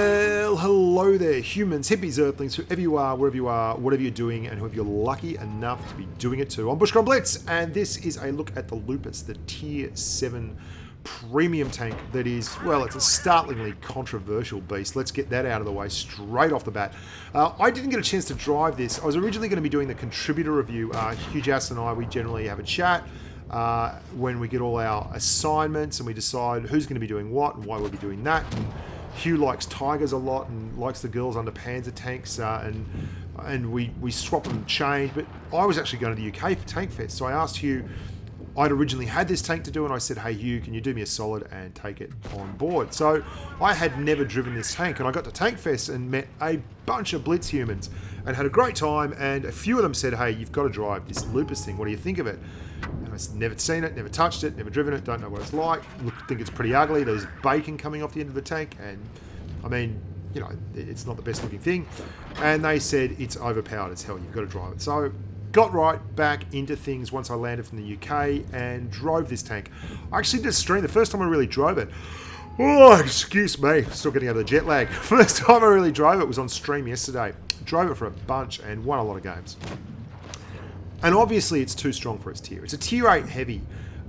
Well, hello there, humans, hippies, earthlings, whoever you are, wherever you are, whatever you're doing, and whoever you're lucky enough to be doing it to. I'm Bushka Blitz, and this is a look at the Lupus, the Tier 7 premium tank that is, well, it's a startlingly controversial beast. Let's get that out of the way straight off the bat. I didn't get a chance to drive this. I was originally going to be doing the contributor review. Hugh Jass and I, we generally have a chat when we get all our assignments and we decide who's going to be doing what and why we'll be doing that. And Hugh likes tigers a lot and likes the girls under Panzer tanks, and we swap and change. But I was actually going to the UK for Tank Fest, so I asked Hugh. I'd originally had this tank to do, and I said, hey Hugh, can you do me a solid and take it on board? So I had never driven this tank, and I got to Tank Fest and met a bunch of Blitz humans and had a great time, and a few of them said, hey, you've got to drive this Lupus thing, what do you think of it? And I said, never seen it, never touched it, never driven it, don't know what it's like, think it's pretty ugly, there's bacon coming off the end of the tank, and I mean, you know, it's not the best looking thing. And they said, it's overpowered as hell, you've got to drive it. So got right back into things once I landed from the UK and drove this tank. I actually did a stream, the first time I really drove it. Oh, excuse me, still getting over the jet lag. First time I really drove it was on stream yesterday. Drove it for a bunch and won a lot of games. And obviously it's too strong for its tier. It's a tier 8 heavy.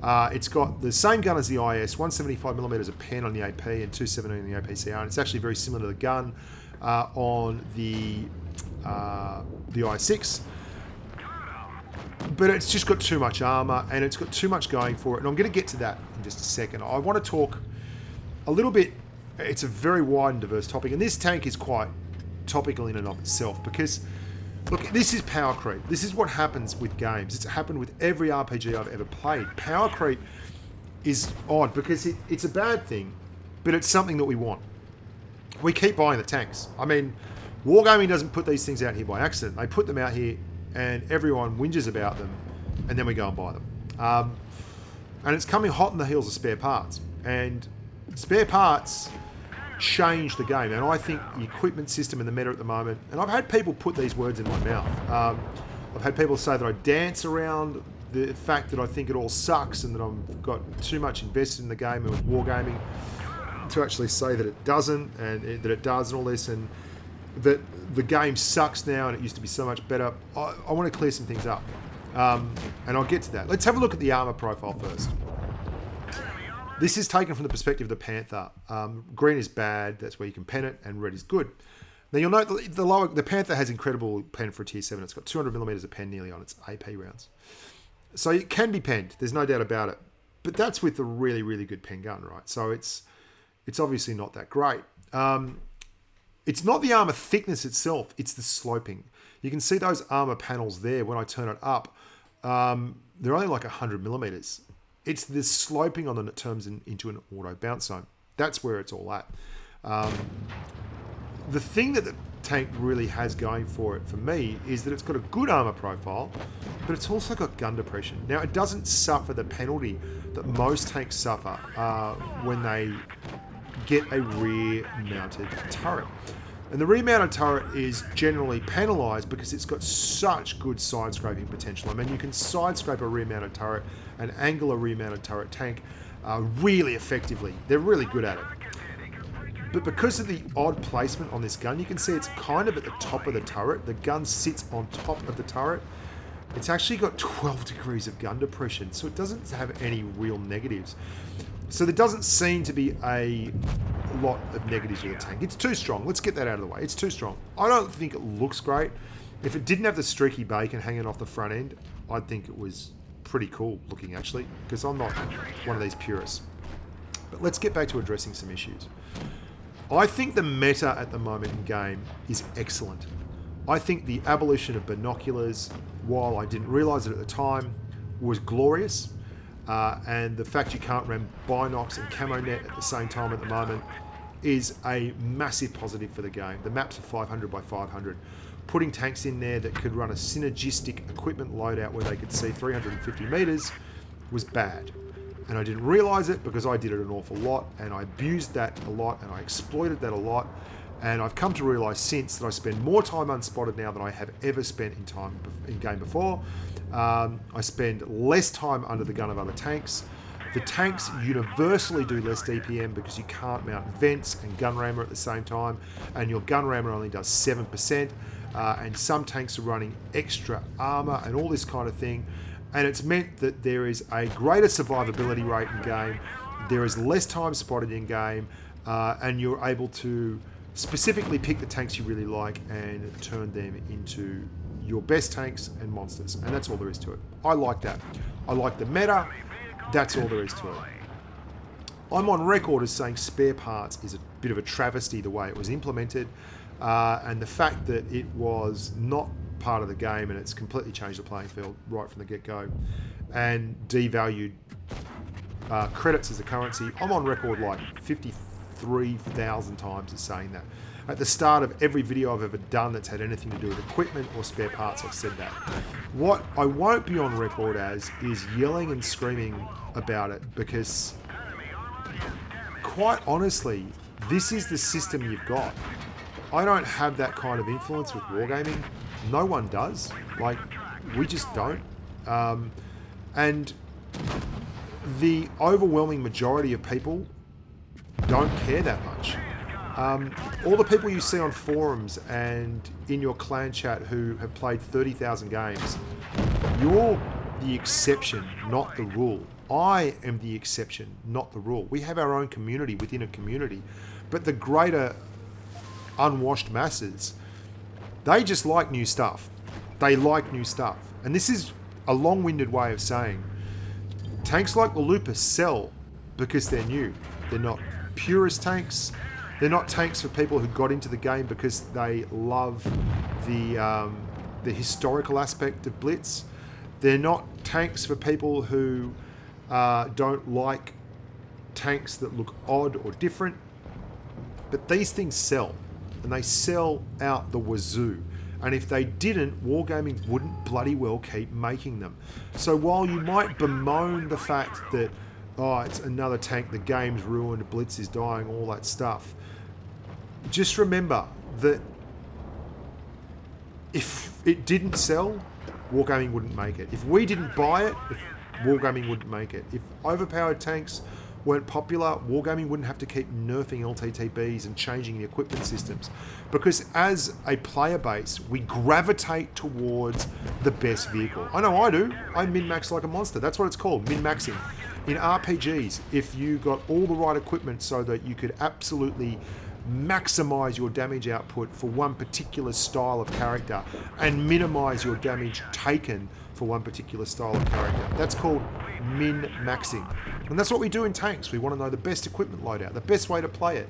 It's got the same gun as the IS, 175mm of pen on the AP and 217 on the APCR. And it's actually very similar to the gun on the IS6. But it's just got too much armor and it's got too much going for it. And I'm going to get to that in just a second. I want to talk a little bit. It's a very wide and diverse topic. And this tank is quite topical in and of itself because, look, this is power creep. This is what happens with games. It's happened with every RPG I've ever played. Power creep is odd because it's a bad thing, but it's something that we want. We keep buying the tanks. I mean, Wargaming doesn't put these things out here by accident. They put them out here and everyone whinges about them, and then we go and buy them. And it's coming hot on the heels of spare parts. And spare parts change the game. And I think the equipment system in the meta at the moment, and I've had people put these words in my mouth. I've had people say that I dance around the fact that I think it all sucks and that I've got too much invested in the game and with Wargaming to actually say that it doesn't and that it does and all this, and that the game sucks now and it used to be so much better. I want to clear some things up. And I'll get to that. Let's have a look at the armor profile first. This is taken from the perspective of the Panther. Green is bad, that's where you can pen it, and red is good. Now you'll note the Panther has incredible pen for a tier 7. It's got 200mm of pen nearly on its AP rounds. So it can be penned, there's no doubt about it. But that's with a really, really good pen gun, right? So it's obviously not that great. It's not the armor thickness itself, it's the sloping. You can see those armor panels there when I turn it up. They're only like 100mm. It's the sloping on them that turns into an auto bounce zone. That's where it's all at. The thing that the tank really has going for it, for me, is that it's got a good armor profile, but it's also got gun depression. Now, it doesn't suffer the penalty that most tanks suffer when they get a rear-mounted turret. And the rear-mounted turret is generally penalised because it's got such good side-scraping potential. I mean, you can side-scrape a rear-mounted turret and angle a rear-mounted turret tank really effectively. They're really good at it. But because of the odd placement on this gun, you can see it's kind of at the top of the turret. The gun sits on top of the turret. It's actually got 12 degrees of gun depression, so it doesn't have any real negatives. So there doesn't seem to be a lot of negatives with the tank. It's too strong. Let's get that out of the way. It's too strong. I don't think it looks great. If it didn't have the streaky bacon hanging off the front end, I'd think it was pretty cool looking, actually, because I'm not one of these purists. But let's get back to addressing some issues. I think the meta at the moment in game is excellent. I think the abolition of binoculars, while I didn't realise it at the time, was glorious. And the fact you can't run binocs and camo net at the same time at the moment is a massive positive for the game. The maps are 500 by 500. Putting tanks in there that could run a synergistic equipment loadout where they could see 350 meters was bad. And I didn't realise it because I did it an awful lot and I abused that a lot and I exploited that a lot. And I've come to realise since that I spend more time unspotted now than I have ever spent in game before. I spend less time under the gun of other tanks. The tanks universally do less DPM because you can't mount vents and gun rammer at the same time, and your gun rammer only does 7%, and some tanks are running extra armor and all this kind of thing, and it's meant that there is a greater survivability rate in game, there is less time spotted in game, and you're able to specifically pick the tanks you really like and turn them into your best tanks and monsters, and that's all there is to it. I like that. I like the meta. That's all there is to it. I'm on record as saying spare parts is a bit of a travesty the way it was implemented, and the fact that it was not part of the game and it's completely changed the playing field right from the get-go and devalued credits as a currency. I'm on record like 53,000 times as saying that. At the start of every video I've ever done that's had anything to do with equipment or spare parts, I've said that. What I won't be on record as is yelling and screaming about it, because quite honestly, this is the system you've got. I don't have that kind of influence with wargaming. No one does. Like, we just don't. And the overwhelming majority of people don't care that much. All the people you see on forums and in your clan chat who have played 30,000 games, you're the exception, not the rule. I am the exception, not the rule. We have our own community within a community, but the greater unwashed masses, they just like new stuff. They like new stuff. And this is a long-winded way of saying tanks like the Lupus sell because they're new. They're not purist tanks. They're not tanks for people who got into the game because they love the historical aspect of Blitz. They're not tanks for people who don't like tanks that look odd or different. But these things sell, and they sell out the wazoo. And if they didn't, Wargaming wouldn't bloody well keep making them. So while you might bemoan the fact that, oh, it's another tank, the game's ruined, Blitz is dying, all that stuff, just remember that if it didn't sell, Wargaming wouldn't make it. If we didn't buy it, Wargaming wouldn't make it. If overpowered tanks weren't popular, Wargaming wouldn't have to keep nerfing LTTBs and changing the equipment systems. Because as a player base, we gravitate towards the best vehicle. I know I do. I min-max like a monster. That's what it's called, min-maxing. In RPGs, if you got all the right equipment so that you could absolutely maximize your damage output for one particular style of character and minimize your damage taken for one particular style of character. That's called min-maxing. And that's what we do in tanks. We want to know the best equipment loadout, the best way to play it,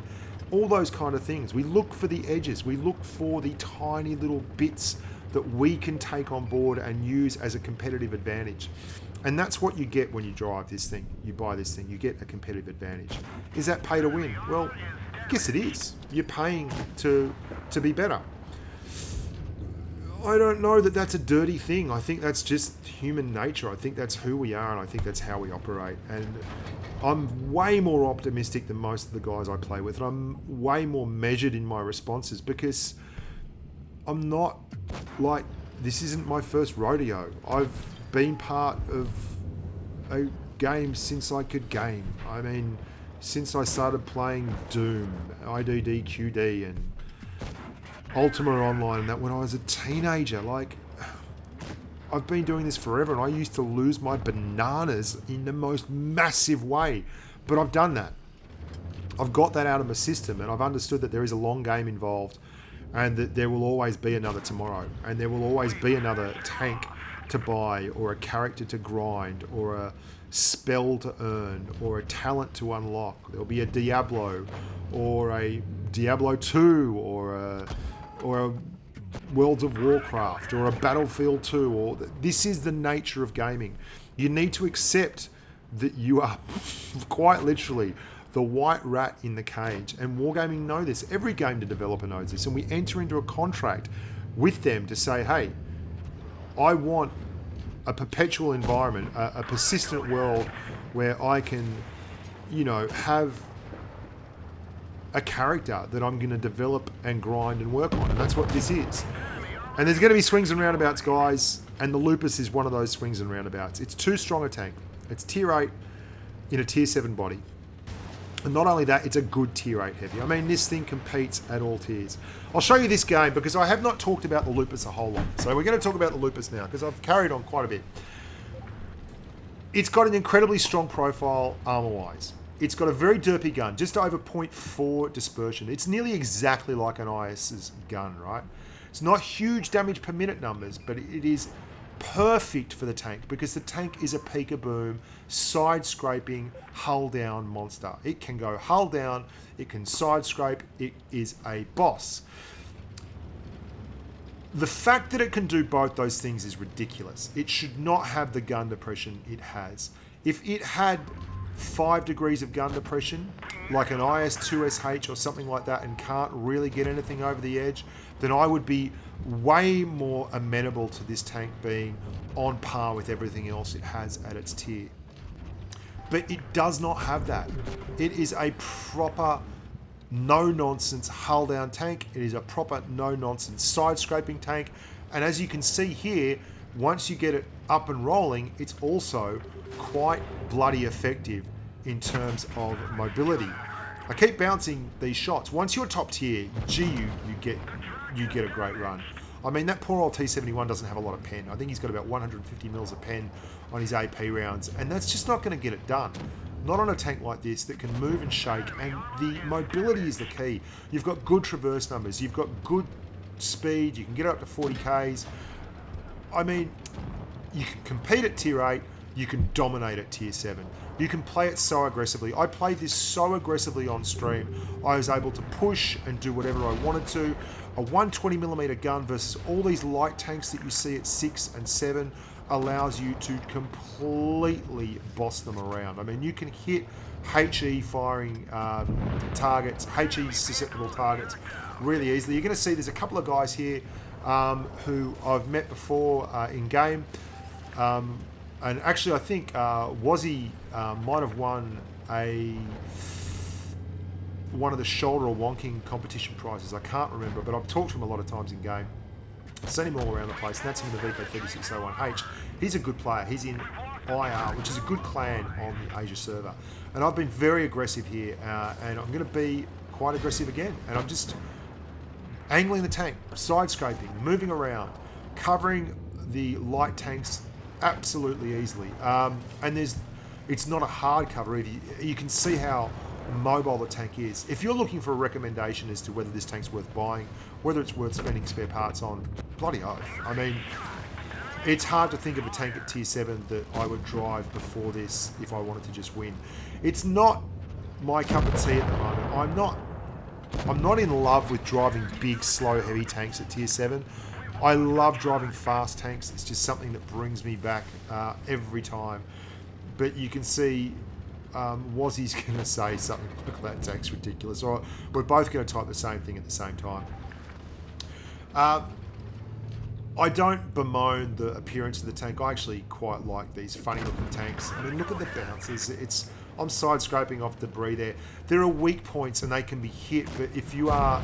all those kind of things. We look for the edges. We look for the tiny little bits that we can take on board and use as a competitive advantage. And that's what you get when you drive this thing. You buy this thing, you get a competitive advantage. Is that pay to win? Well, I guess it is. You're paying to be better. I don't know that that's a dirty thing. I think that's just human nature. I think that's who we are, and I think that's how we operate. And I'm way more optimistic than most of the guys I play with. And I'm way more measured in my responses because I'm not like, this isn't my first rodeo. I've been part of a game since I could game. I mean, since I started playing Doom, IDD, QD, and Ultima Online, and that when I was a teenager. Like, I've been doing this forever, and I used to lose my bananas in the most massive way. But I've done that. I've got that out of my system, and I've understood that there is a long game involved, and that there will always be another tomorrow, and there will always be another tank to buy, or a character to grind, or a spell to earn, or a talent to unlock. There'll be a Diablo, or a Diablo 2, or a Worlds of Warcraft, or a Battlefield 2. Or this is the nature of gaming. You need to accept that you are quite literally the white rat in the cage, and Wargaming know this. Every game developer knows this, and we enter into a contract with them to say, hey, I want a perpetual environment, a persistent world where I can, you know, have a character that I'm going to develop and grind and work on. And that's what this is. And there's going to be swings and roundabouts, guys. And the Lupus is one of those swings and roundabouts. It's too strong a tank. It's tier 8. in a tier 7 body. And not only that, it's a good tier 8 heavy. I mean, this thing competes at all tiers. I'll show you this game because I have not talked about the Lupus a whole lot. So we're going to talk about the Lupus now because I've carried on quite a bit. It's got an incredibly strong profile armor-wise. It's got a very derpy gun, just over 0.4 dispersion. It's nearly exactly like an IS's gun, right? It's not huge damage per minute numbers, but it is perfect for the tank because the tank is a peek-a-boom, side-scraping, hull-down monster. It can go hull down, it can side-scrape, it is a boss. The fact that it can do both those things is ridiculous. It should not have the gun depression it has. If it had 5 degrees of gun depression, like an IS-2SH or something like that, and can't really get anything over the edge, then I would be way more amenable to this tank being on par with everything else it has at its tier. But it does not have that. It is a proper no-nonsense hull-down tank. It is a proper no-nonsense side-scraping tank. And as you can see here, once you get it up and rolling, it's also quite bloody effective in terms of mobility. I keep bouncing these shots. Once you're top tier, gee, you get a great run. I mean, that poor old T71 doesn't have a lot of pen. I think he's got about 150 mils of pen on his AP rounds, and that's just not going to get it done. Not on a tank like this that can move and shake, and the mobility is the key. You've got good traverse numbers, you've got good speed, you can get up to 40 Ks. I mean, you can compete at tier 8, you can dominate at tier 7. You can play it so aggressively. I played this so aggressively on stream. I was able to push and do whatever I wanted to. A 120mm gun versus all these light tanks that you see at 6 and 7 allows you to completely boss them around. I mean, you can hit HE firing targets, HE susceptible targets really easily. You're going to see there's a couple of guys here who I've met before in game. And actually, I think Wazzy might have won one of the shoulder or wonking competition prizes. I can't remember, but I've talked to him a lot of times in game. I've seen him all around the place, and that's in the VK3601H. He's a good player. He's in IR, which is a good clan on the Asia server. And I've been very aggressive here, and I'm going to be quite aggressive again. And I'm just angling the tank, side scraping, moving around, covering the light tanks absolutely easily. And it's not a hard cover. You can see how mobile the tank is. If you're looking for a recommendation as to whether this tank's worth buying, whether it's worth spending spare parts on, bloody oath. I mean, it's hard to think of a tank at tier 7 that I would drive before this if I wanted to just win. It's not my cup of tea at the moment. I'm not in love with driving big, slow, heavy tanks at tier 7. I love driving fast tanks. It's just something that brings me back every time. But you can see Wazzy's going to say something like that tank's ridiculous. Or we're both going to type the same thing at the same time. I don't bemoan the appearance of the tank. I actually quite like these funny looking tanks. I mean, look at the bounces. I'm side scraping off debris there. There are weak points and they can be hit, but if you are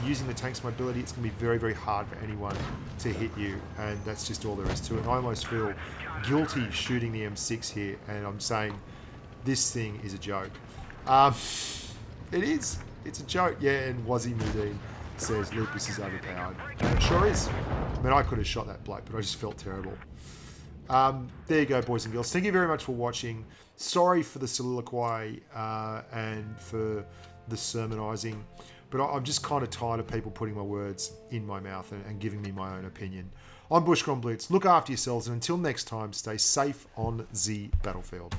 using the tank's mobility, it's going to be very, very hard for anyone to hit you, and that's just all there is to it. And I almost feel guilty shooting the M6 here, and I'm saying this thing is a joke. It is. It's a joke. Yeah, and Wazzy Mudine says Lupus is overpowered. And it sure is. I mean, I could have shot that bloke, but I just felt terrible. There you go, boys and girls. Thank you very much for watching. Sorry for the soliloquy and for the sermonising, but I'm just kind of tired of people putting my words in my mouth and giving me my own opinion. I'm Bushka on Blitz. Look after yourselves, and until next time, stay safe on the battlefield.